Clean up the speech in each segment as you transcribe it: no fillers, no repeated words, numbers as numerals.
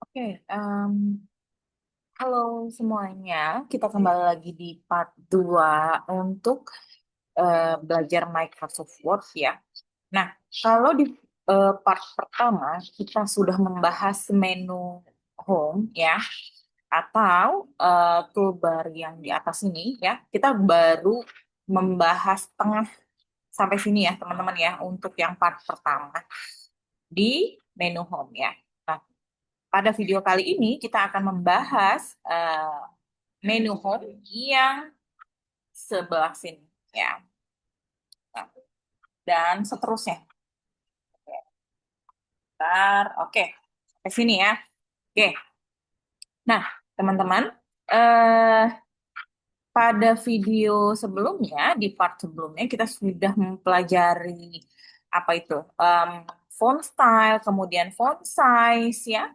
Oke, halo semuanya. Kita kembali lagi di part 2 untuk belajar Microsoft Word ya. Nah, kalau di part pertama kita sudah membahas menu home ya, atau toolbar yang di atas ini ya. Kita baru membahas tengah sampai sini ya, teman-teman ya, untuk yang part pertama di menu home ya. Nah, pada video kali ini kita akan membahas menu home yang sebelah sini ya. Nah, dan seterusnya. Bentar, oke. Sampai sini ya. Oke. Nah, teman-teman, eh pada video sebelumnya, di part sebelumnya kita sudah mempelajari apa itu? Font style, kemudian font size ya,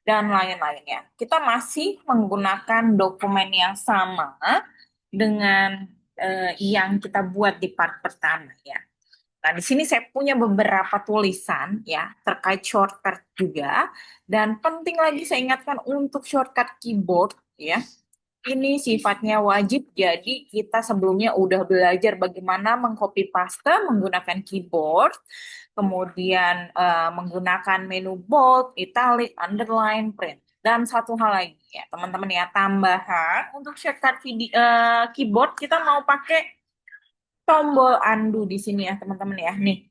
dan lain-lainnya. Kita masih menggunakan dokumen yang sama dengan yang kita buat di part pertama ya. Nah, di sini saya punya beberapa tulisan ya terkait shortcut juga, dan penting lagi saya ingatkan untuk shortcut keyboard ya. Ini sifatnya wajib, jadi kita sebelumnya udah belajar bagaimana mengcopy paste menggunakan keyboard, kemudian menggunakan menu bold, italic, underline, print. Dan satu hal lagi ya, teman-teman ya, tambahan untuk shortcut video, keyboard kita mau pakai tombol undo di sini ya, teman-teman ya. Nih,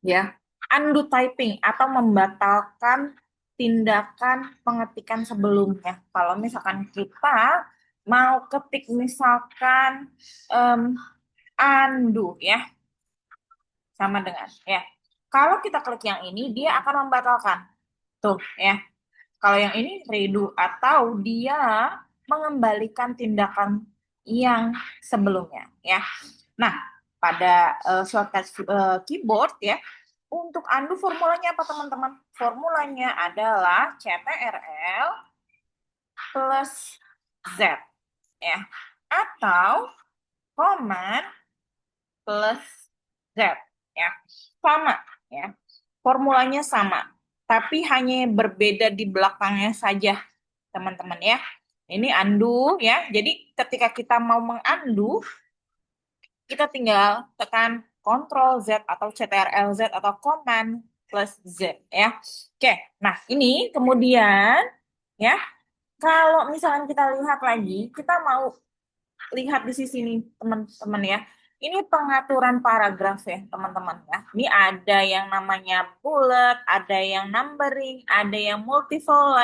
ya. Undo typing atau membatalkan tindakan pengetikan sebelumnya. Kalau misalkan kita mau ketik misalkan em, undo ya, sama dengan ya. Kalau kita klik yang ini, dia akan membatalkan. Tuh ya. Kalau yang ini redo atau dia mengembalikan tindakan yang sebelumnya ya. Nah, pada shortcut keyboard ya, untuk undo formulanya apa teman-teman? Formulanya adalah CTRL plus Z ya. Atau command plus Z ya. Sama ya. Formulanya sama, tapi hanya berbeda di belakangnya saja, teman-teman ya. Ini undo ya. Jadi ketika kita mau mengundo, kita tinggal tekan Ctrl Z atau Ctrl Z atau Command plus Z ya. Oke, nah ini kemudian ya, kalau misalkan kita lihat lagi, kita mau lihat di sisi ini teman-teman ya. Ini pengaturan paragraf ya teman-teman ya. Ini ada yang namanya bullet, ada yang numbering, ada yang multiple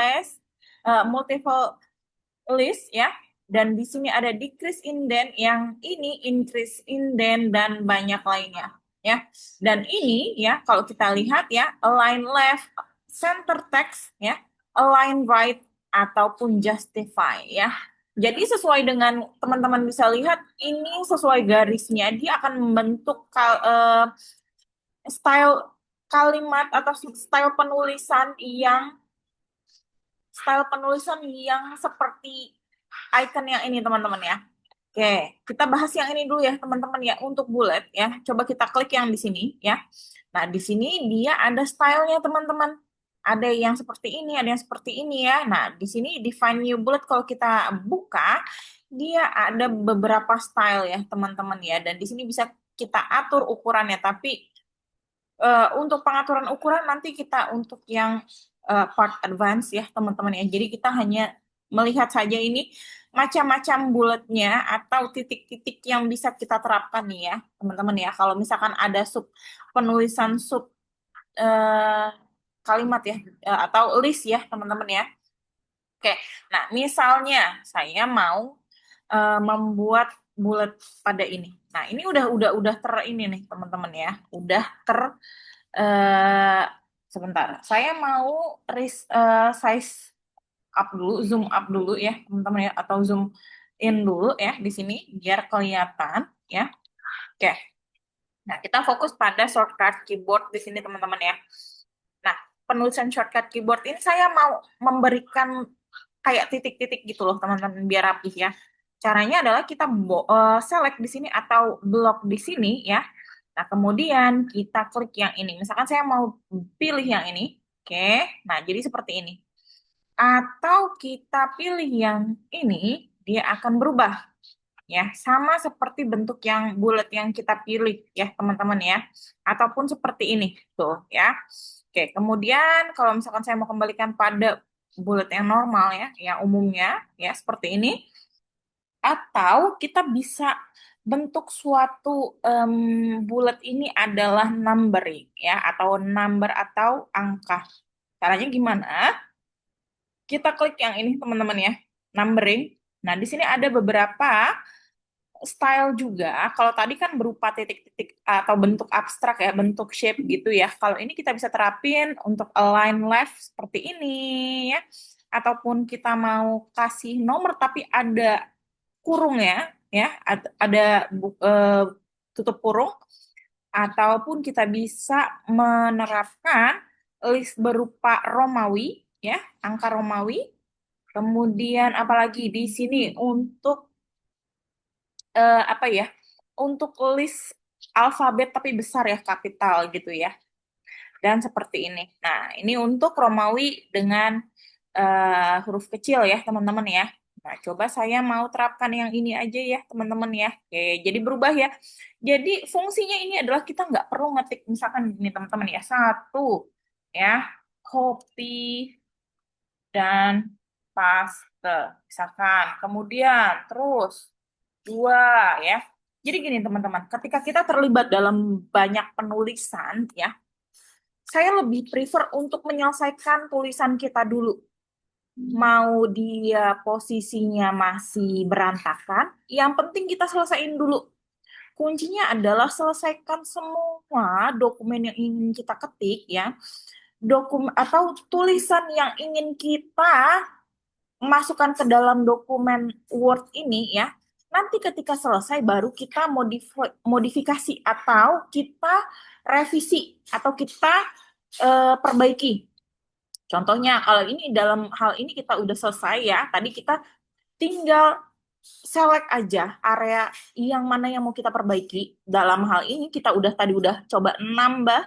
list ya. Dan di sini ada decrease indent, yang ini increase indent dan banyak lainnya ya. Dan ini ya kalau kita lihat ya, align left, center text ya, align right ataupun justify ya. Jadi sesuai dengan teman-teman bisa lihat, ini sesuai garisnya dia akan membentuk style kalimat atau style penulisan yang seperti icon yang ini teman-teman ya. Oke, kita bahas yang ini dulu ya teman-teman ya, untuk bullet ya. Coba kita klik yang di sini ya. Nah, di sini dia ada stylenya teman-teman. Ada yang seperti ini, ada yang seperti ini ya. Nah, di sini define new bullet kalau kita buka, dia ada beberapa style ya teman-teman ya. Dan di sini bisa kita atur ukurannya, tapi untuk pengaturan ukuran nanti kita untuk yang part advance ya teman-teman ya. Jadi kita hanya melihat saja ini macam-macam bulatnya atau titik-titik yang bisa kita terapkan nih ya teman-teman ya. Kalau misalkan ada penulisan sub eh, kalimat ya, atau list ya teman-teman ya. Oke, nah misalnya saya mau membuat bulat pada ini. Nah ini udah ter ini nih teman-teman ya, udah ter eh sebentar. Saya mau size up dulu, zoom up dulu ya, teman-teman ya, atau zoom in dulu ya di sini biar kelihatan ya. Oke. Nah, kita fokus pada shortcut keyboard di sini, teman-teman ya. Nah, penulisan shortcut keyboard ini saya mau memberikan kayak titik-titik gitu loh, teman-teman, biar rapih ya. Caranya adalah kita select di sini atau blok di sini ya. Nah, kemudian kita klik yang ini. Misalkan saya mau pilih yang ini. Oke. Nah, jadi seperti ini. atau kita pilih yang ini, dia akan berubah ya, sama seperti bentuk yang bulat yang kita pilih ya, teman-teman ya. Ataupun seperti ini tuh ya. Oke, kemudian kalau misalkan saya mau kembalikan pada bulat yang normal ya, yang umumnya ya seperti ini, atau kita bisa bentuk suatu bulat ini adalah numbering ya, atau number atau angka. Caranya gimana? Kita klik yang ini teman-teman ya, numbering. Nah, di sini ada beberapa style juga. Kalau tadi kan berupa titik-titik atau bentuk abstrak ya, bentuk shape gitu ya. Kalau ini kita bisa terapin untuk align left seperti ini ya. Ataupun kita mau kasih nomor tapi ada kurung ya, ada tutup kurung. Ataupun kita bisa menerapkan list berupa Romawi ya, angka Romawi. Kemudian apalagi di sini untuk apa ya? Untuk list alfabet tapi besar ya, kapital gitu ya. Dan seperti ini. Nah, ini untuk Romawi dengan huruf kecil ya, teman-teman ya. Nah, coba saya mau terapkan yang ini aja ya, teman-teman ya. Oke, jadi berubah ya. Jadi fungsinya ini adalah kita nggak perlu ngetik, misalkan ini teman-teman ya, satu ya, copy dan paste, misalkan. Kemudian terus dua ya. Jadi gini teman-teman, ketika kita terlibat dalam banyak penulisan ya, saya lebih prefer untuk menyelesaikan tulisan kita dulu. Mau dia posisinya masih berantakan, yang penting kita selesaiin dulu. Kuncinya adalah selesaikan semua dokumen yang ingin kita ketik ya, dokumen atau tulisan yang ingin kita masukkan ke dalam dokumen Word ini ya. Nanti ketika selesai baru kita modifikasi atau kita revisi atau kita perbaiki. Contohnya kalau ini dalam hal ini kita udah selesai ya. Tadi kita tinggal select aja area yang mana yang mau kita perbaiki. Dalam hal ini kita udah coba nambah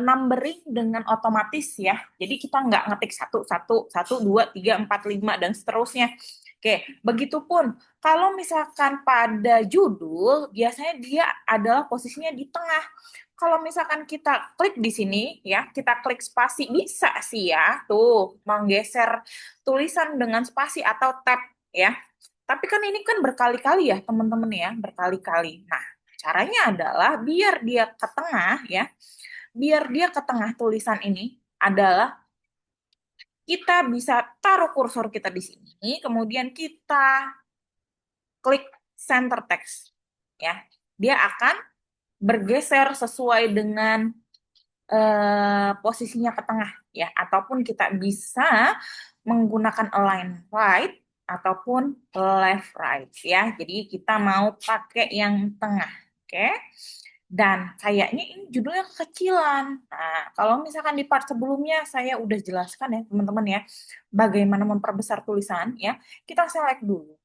numbering dengan otomatis ya. Jadi kita nggak ngetik satu, satu, satu, dua, tiga, empat, lima, dan seterusnya. Oke, begitupun kalau misalkan pada judul, biasanya dia adalah posisinya di tengah. Kalau misalkan kita klik di sini, ya, kita klik spasi, bisa sih ya, tuh, menggeser tulisan dengan spasi atau tab, ya. Tapi kan ini kan berkali-kali ya, teman-teman ya, berkali-kali. Nah, caranya adalah biar dia ke tengah, ya, biar dia ke tengah tulisan ini adalah kita bisa taruh kursor kita di sini, kemudian kita klik center text. Ya, dia akan bergeser sesuai dengan posisinya ke tengah ya, ataupun kita bisa menggunakan align right ataupun left right ya. Jadi kita mau pakai yang tengah, oke? Dan kayaknya ini judulnya kekecilan. Nah, kalau misalkan di part sebelumnya saya udah jelaskan ya teman-teman ya, bagaimana memperbesar tulisan ya. Kita select dulu,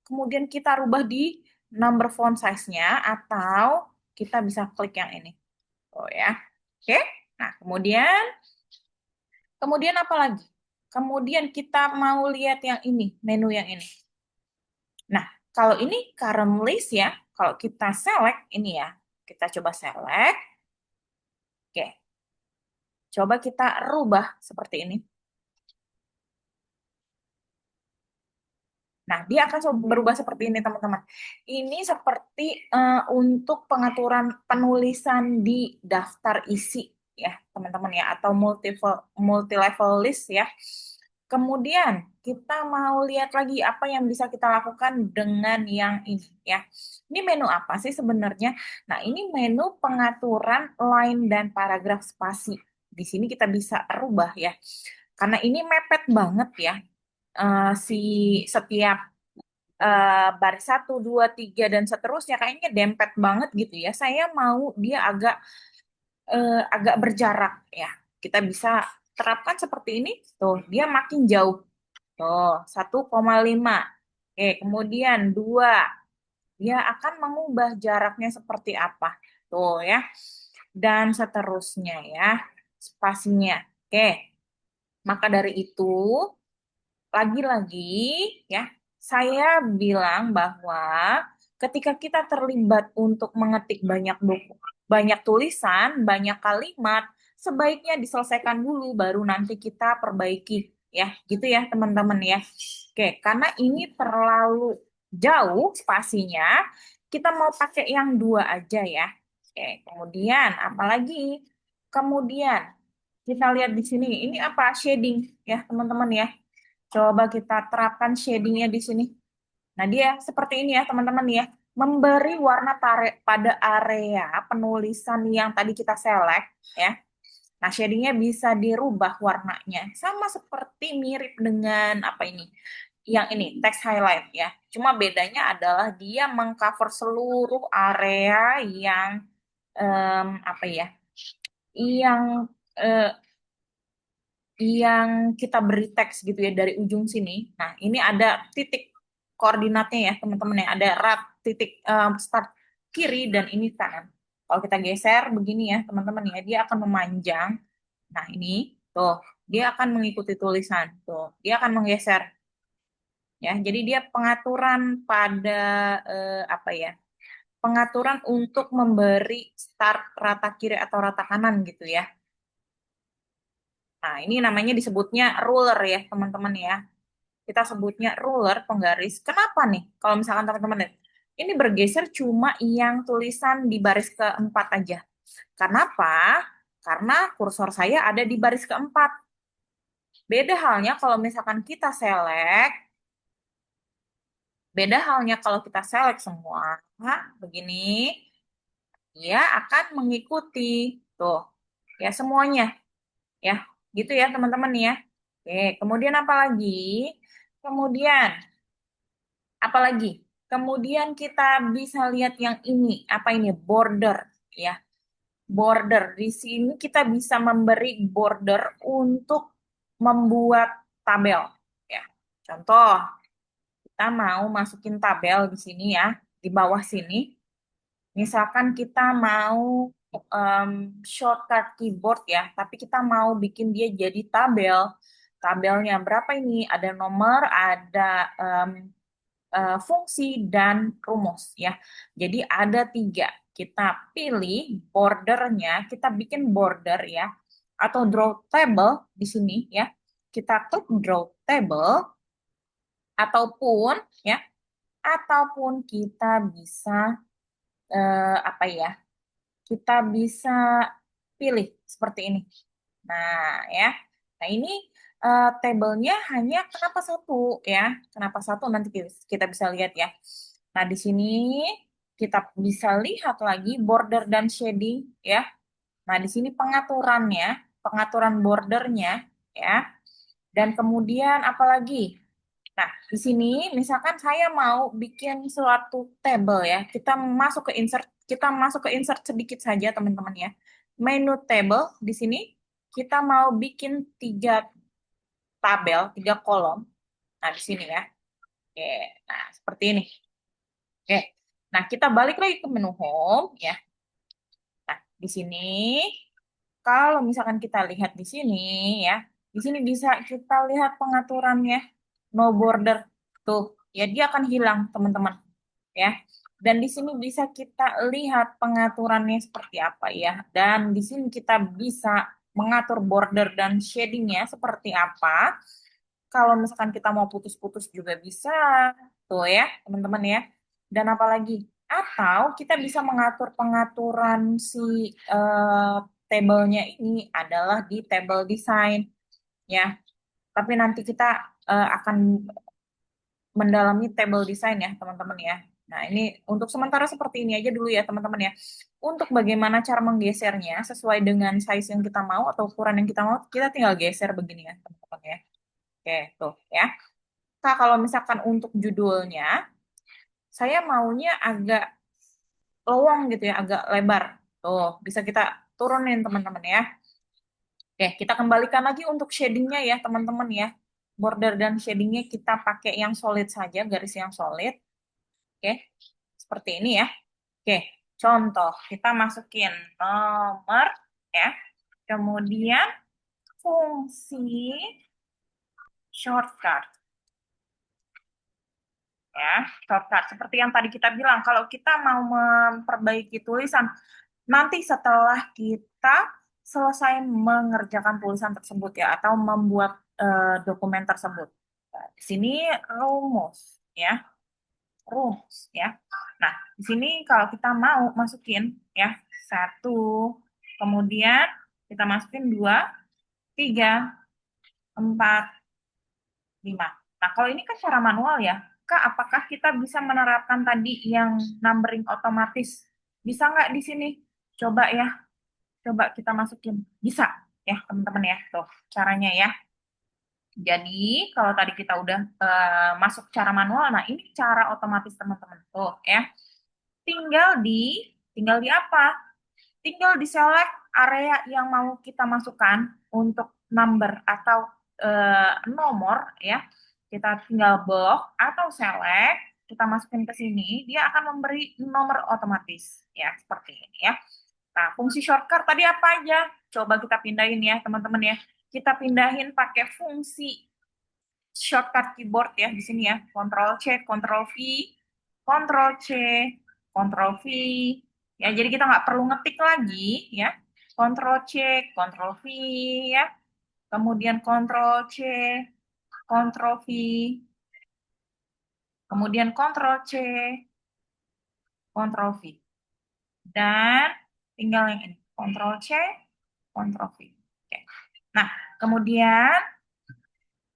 kemudian kita rubah di number font size-nya atau kita bisa klik yang ini. Oh ya. Oke. Nah, kemudian apa lagi? Kemudian kita mau lihat yang ini, menu yang ini. Nah, kalau ini current list ya, kalau kita select ini ya, kita coba select. Oke, coba kita rubah seperti ini. Nah, dia akan berubah seperti ini, teman-teman. Ini seperti untuk pengaturan penulisan di daftar isi, ya, teman-teman ya, atau multi level list ya. Kemudian kita mau lihat lagi apa yang bisa kita lakukan dengan yang ini ya. Ini menu apa sih sebenarnya? Nah, ini menu pengaturan line dan paragraf spasi. Di sini kita bisa rubah ya. Karena ini mepet banget ya, si setiap baris satu, dua, tiga, dan seterusnya kayaknya dempet banget gitu ya. Saya mau dia agak berjarak ya. Kita bisa terapkan seperti ini. Tuh, dia makin jauh. Tuh, 1,5. Oke, kemudian 2. Dia akan mengubah jaraknya seperti apa. Tuh ya. Dan seterusnya ya. Spasinya. Oke. Maka dari itu, lagi-lagi ya, saya bilang bahwa ketika kita terlibat untuk mengetik banyak tulisan, banyak kalimat, sebaiknya diselesaikan dulu baru nanti kita perbaiki ya, gitu ya teman-teman ya. Oke, karena ini terlalu jauh spasinya, kita mau pakai yang dua aja ya. Oke, kemudian apalagi? Kemudian kita lihat di sini, ini apa shading ya teman-teman ya. Coba kita terapkan shadingnya di sini. Nah, dia seperti ini ya, teman-teman ya. Memberi warna pada area penulisan yang tadi kita select ya. Nah, shadingnya bisa dirubah warnanya. Sama seperti mirip dengan apa ini? Yang ini, text highlight ya. Cuma bedanya adalah dia mengcover seluruh area apa ya? Yang eh, yang kita beri teks gitu ya dari ujung sini. Nah, ini ada titik koordinatnya ya, teman-teman ya. Ada titik start kiri dan ini kanan. Kalau kita geser begini ya, teman-teman ya, dia akan memanjang. Nah, ini tuh, dia akan mengikuti tulisan. Tuh, dia akan menggeser ya. Jadi dia pengaturan pada apa ya? Pengaturan untuk memberi start rata kiri atau rata kanan gitu ya. Nah, ini namanya disebutnya ruler ya, teman-teman ya. Kita sebutnya ruler, penggaris. Kenapa nih? Kalau misalkan teman-teman lihat, ini bergeser cuma yang tulisan di baris keempat aja. Kenapa? Karena kursor saya ada di baris keempat. Beda halnya kalau misalkan kita select, beda halnya kalau kita select semua, begini, dia akan mengikuti tuh ya semuanya ya, gitu ya teman-teman ya. Oke, kemudian apa lagi? Kemudian apalagi? Kemudian kita bisa lihat yang ini, apa ini? Border, ya. Border. Di sini kita bisa memberi border untuk membuat tabel, ya. Contoh, kita mau masukin tabel di sini ya, di bawah sini. Misalkan kita mau shortcut keyboard ya, tapi kita mau bikin dia jadi tabel. Tabelnya berapa ini? Ada nomor, ada fungsi dan rumus ya. Jadi ada tiga. Kita pilih bordernya, kita bikin border ya, atau draw table di sini ya. Kita klik draw table ataupun ya, ataupun kita bisa apa ya? Kita bisa pilih seperti ini. Nah, ya. Nah, ini tabelnya hanya kenapa satu ya? Kenapa satu nanti kita bisa lihat ya. Nah, di sini kita bisa lihat lagi border dan shading ya. Nah, di sini pengaturannya, pengaturan bordernya ya. Dan kemudian apalagi? Nah, di sini misalkan saya mau bikin suatu table ya. Kita masuk ke insert sedikit saja teman-teman ya. Menu table di sini kita mau bikin tiga tabel, tiga kolom. Nah, di sini ya. Oke, nah seperti ini. Oke. Nah, kita balik lagi ke menu home ya. Nah, di sini kalau misalkan kita lihat di sini ya, di sini bisa kita lihat pengaturannya no border tuh. Ya, dia akan hilang, teman-teman. Ya. Dan di sini bisa kita lihat pengaturannya seperti apa ya. Dan di sini kita bisa mengatur border dan shadingnya seperti apa. Kalau misalkan kita mau putus-putus juga bisa, tuh ya, teman-teman ya. Dan apalagi, atau kita bisa mengatur pengaturan si eh, tabelnya ini adalah di table design, ya. Tapi nanti kita akan mendalami table design ya, teman-teman ya. Nah, ini untuk sementara seperti ini aja dulu ya, teman-teman ya. Untuk bagaimana cara menggesernya sesuai dengan size yang kita mau atau ukuran yang kita mau, kita tinggal geser begini ya, teman-teman ya. Oke, tuh ya. Nah, kalau misalkan untuk judulnya, saya maunya agak lowong gitu ya, agak lebar. Tuh, bisa kita turunin teman-teman ya. Oke, kita kembalikan lagi untuk shadingnya ya teman-teman ya. Border dan shadingnya kita pakai yang solid saja, garis yang solid. Oke, seperti ini ya. Oke, contoh kita masukin nomor ya. Kemudian fungsi shortcut. Ya, shortcut. Seperti yang tadi kita bilang, kalau kita mau memperbaiki tulisan, nanti setelah kita selesai mengerjakan tulisan tersebut ya, atau membuat dokumen tersebut. Nah, di sini rumus ya, rumus ya. Nah, di sini kalau kita mau masukin ya, satu, kemudian kita masukin dua, tiga, empat, lima. Nah, kalau ini kan cara manual ya. Kak, apakah kita bisa menerapkan tadi yang numbering otomatis? Bisa nggak di sini? Coba ya, coba kita masukin. Bisa ya, teman-teman ya. Tuh, caranya ya. Jadi, kalau tadi kita udah masuk cara manual, nah ini cara otomatis teman-teman. Tuh ya. Tinggal di apa? Tinggal di select area yang mau kita masukkan untuk number atau nomor ya. Kita tinggal blok atau select, kita masukin ke sini, dia akan memberi nomor otomatis ya, seperti ini ya. Nah, fungsi shortcut tadi apa aja? Coba kita pindahin ya, teman-teman ya. Kita pindahin pakai fungsi shortcut keyboard ya di sini ya. Ctrl C, Ctrl V, Ctrl C, Ctrl V. Ya, jadi kita nggak perlu ngetik lagi ya. Ctrl C, Ctrl V ya. Kemudian Ctrl C, Ctrl V. Kemudian Ctrl C, Ctrl V. Dan tinggal yang ini. Ctrl C, Ctrl V. Oke. Nah, kemudian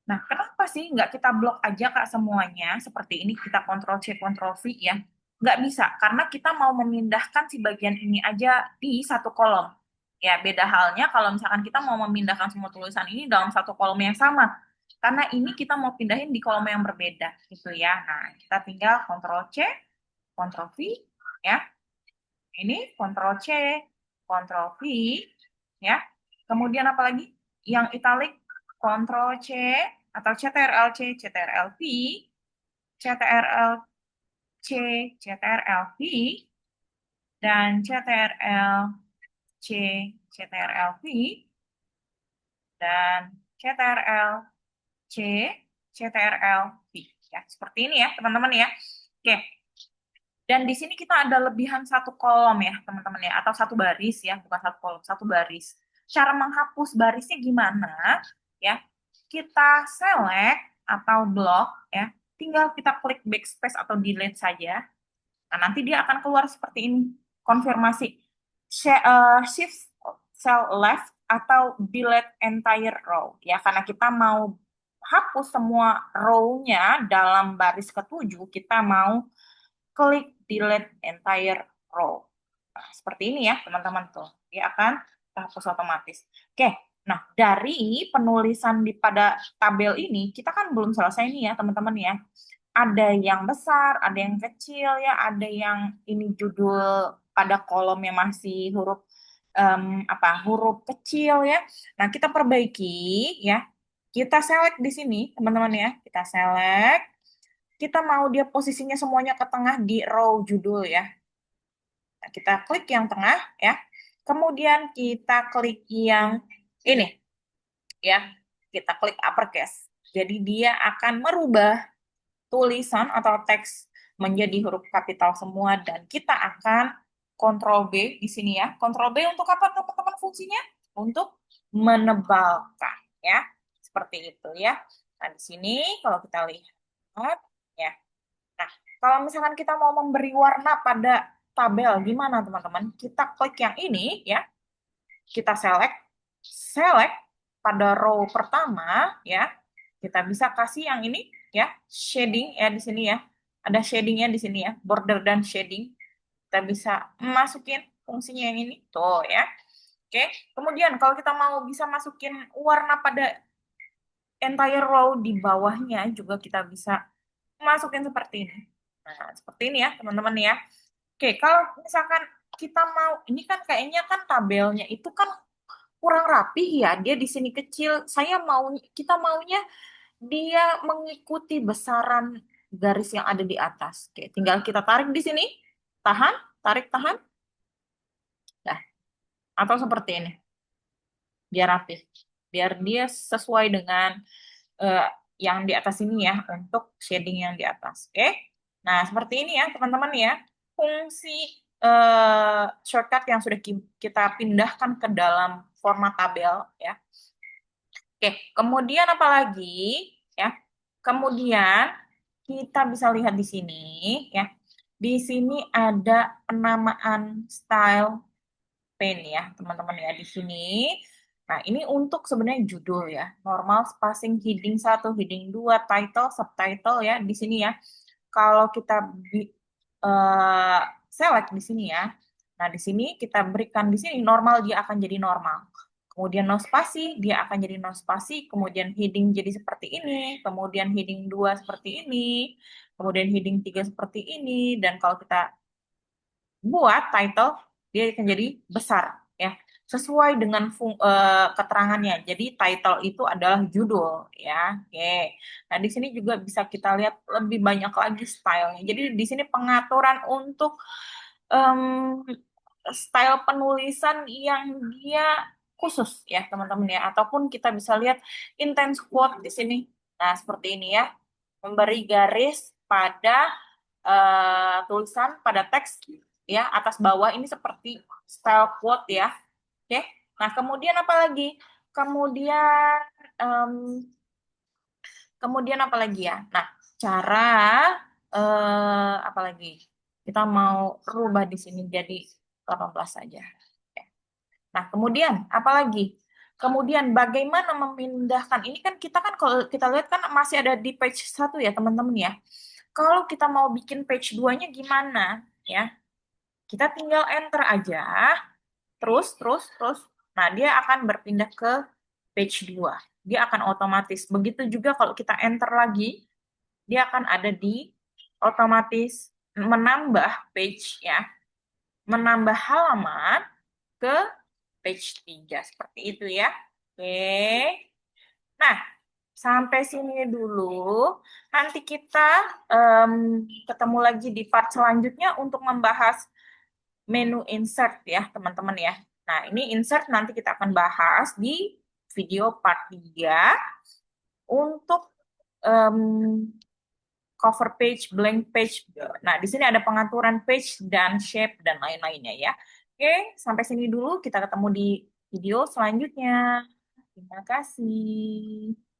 Nah, kenapa sih nggak kita blok aja Kak semuanya? Seperti ini kita Ctrl C, Ctrl V ya. Nggak bisa, karena kita mau memindahkan si bagian ini aja di satu kolom. Ya, beda halnya kalau misalkan kita mau memindahkan semua tulisan ini dalam satu kolom yang sama. Karena ini kita mau pindahin di kolom yang berbeda, gitu ya. Nah, kita tinggal Ctrl C, Ctrl V, ya. Ini Ctrl C, Ctrl V, ya. Kemudian apa lagi? Yang italic, Ctrl C, atau CTRL C, CTRL V, CTRL C, CTRL V, dan CTRL C, CTRL V, dan CTRL C, CTRL V. Ya, seperti ini ya, teman-teman ya. Oke. Dan di sini kita ada lebihan satu kolom ya, teman-teman ya, atau satu baris ya, bukan satu kolom, satu baris. Cara menghapus barisnya gimana? Ya, kita select atau block ya, tinggal kita klik backspace atau delete saja. Nah, nanti dia akan keluar seperti ini, konfirmasi shift cell left atau delete entire row ya, karena kita mau hapus semua row-nya dalam baris ketujuh, kita mau klik delete entire row. Nah, seperti ini ya, teman-teman tuh. Dia akan terhapus otomatis. Oke, nah dari penulisan pada tabel ini, kita kan belum selesai nih ya, teman-teman ya. Ada yang besar, ada yang kecil ya, ada yang ini judul pada kolomnya masih huruf huruf kecil ya. Nah, kita perbaiki ya. Kita select di sini, teman-teman ya. Kita select, kita mau dia posisinya semuanya ke tengah di row judul ya. Nah, kita klik yang tengah ya. Kemudian kita klik yang ini ya. Kita klik uppercase. Jadi dia akan merubah tulisan atau teks menjadi huruf kapital semua dan kita akan Ctrl B di sini ya. Ctrl B untuk apa teman-teman fungsinya? Untuk menebalkan ya. Seperti itu ya. Nah, di sini kalau kita lihat ya. Nah, kalau misalkan kita mau memberi warna pada tabel, gimana teman-teman? Kita klik yang ini ya, kita select pada row pertama ya, kita bisa kasih yang ini ya, shading ya di sini ya, ada shadingnya di sini ya, border dan shading. Kita bisa masukin fungsinya yang ini, tuh ya. Oke, kemudian kalau kita mau bisa masukin warna pada entire row di bawahnya juga kita bisa masukin seperti ini. Nah, seperti ini ya, teman-teman ya. Oke, kalau misalkan kita mau, ini kan kayaknya kan tabelnya itu kan kurang rapi ya, dia di sini kecil. Kita maunya dia mengikuti besaran garis yang ada di atas. Oke, tinggal kita tarik di sini, tahan, tarik, tahan. Nah, atau seperti ini, biar rapi. biar dia sesuai dengan eh, yang di atas ini ya, untuk shading yang di atas. Oke. Nah, seperti ini ya, teman-teman ya. Fungsi shortcut yang sudah kita pindahkan ke dalam format tabel ya. Oke, kemudian apa lagi ya? Kemudian kita bisa lihat di sini ya. Di sini ada penamaan style pane ya, teman-teman ya di sini. Nah, ini untuk sebenarnya judul ya. Normal spacing heading satu, heading 2, title, subtitle ya di sini ya. Kalau kita eh, select di sini ya. Nah, di sini kita berikan di sini normal, dia akan jadi normal. Kemudian no spasi, dia akan jadi no spasi. Kemudian heading jadi seperti ini. Kemudian heading 2 seperti ini. Kemudian heading 3 seperti ini. Dan kalau kita buat title, dia akan jadi besar ya, sesuai dengan keterangannya. Jadi title itu adalah judul ya. Oke. Nah, di sini juga bisa kita lihat lebih banyak lagi stylenya. Jadi di sini pengaturan untuk em, style penulisan yang dia khusus ya, teman-teman ya. Ataupun kita bisa lihat intense quote di sini. Nah, seperti ini ya. Memberi garis pada tulisan pada teks ya, atas bawah ini seperti style quote ya. Oke. Nah, kemudian apa lagi? Kemudian em, kemudian apa lagi ya? Nah, cara apa lagi? Kita mau rubah di sini jadi 18 saja. Oke. Nah, kemudian apa lagi? Kemudian bagaimana memindahkan ini, kan kita kan kalau kita lihat kan masih ada di page satu ya, teman-teman ya. Kalau kita mau bikin page 2-nya gimana ya? Kita tinggal enter aja, terus, terus, terus. Nah, dia akan berpindah ke page 2. Dia akan otomatis. Begitu juga kalau kita enter lagi, dia akan ada di otomatis menambah page ya, menambah halaman ke page 3. Seperti itu ya. Oke. Nah, sampai sini dulu. Nanti kita ketemu lagi di part selanjutnya untuk membahas menu insert ya, teman-teman ya. Nah, ini insert nanti kita akan bahas di video part 3 untuk em, cover page, blank page. Nah, di sini ada pengaturan page dan shape dan lain-lainnya ya. Oke, sampai sini dulu. Kita ketemu di video selanjutnya. Terima kasih.